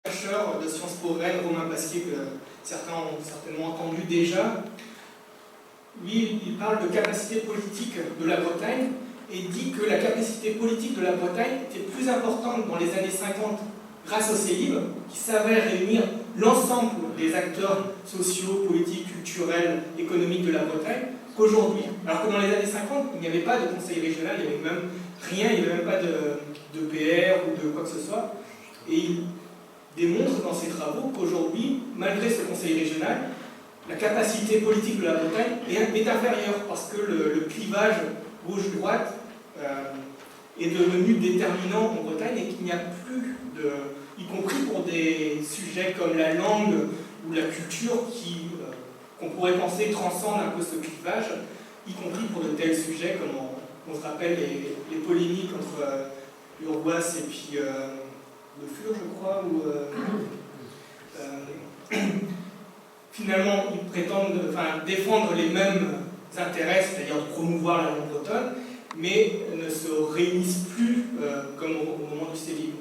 chercheur de Sciences Po Rennes, Romain Pasquier, que certains ont certainement entendu déjà. Lui, il parle de capacité politique de la Bretagne et dit que la capacité politique de la Bretagne était plus importante dans les années 50 grâce au CELIB, qui savait réunir l'ensemble des acteurs sociaux, politiques, culturels, économiques de la Bretagne, qu'aujourd'hui. Alors que dans les années 50, il n'y avait pas de conseil régional, il n'y avait même rien, il n'y avait même pas de PR ou de quoi que ce soit. Et il démontre dans ses travaux qu'aujourd'hui, malgré ce conseil régional, la capacité politique de la Bretagne est inférieure parce que le clivage gauche-droite est devenu déterminant en Bretagne et qu'il n'y a plus de... y compris pour des sujets comme la langue ou la culture qu'on pourrait penser transcendent un peu ce clivage, y compris pour de tels sujets comme on se rappelle les polémiques entre Urgoas et puis Le Fur, je crois, ou... finalement, ils prétendent défendre les mêmes intérêts, c'est-à-dire de promouvoir la langue bretonne, mais ne se réunissent plus comme au moment du CELIB.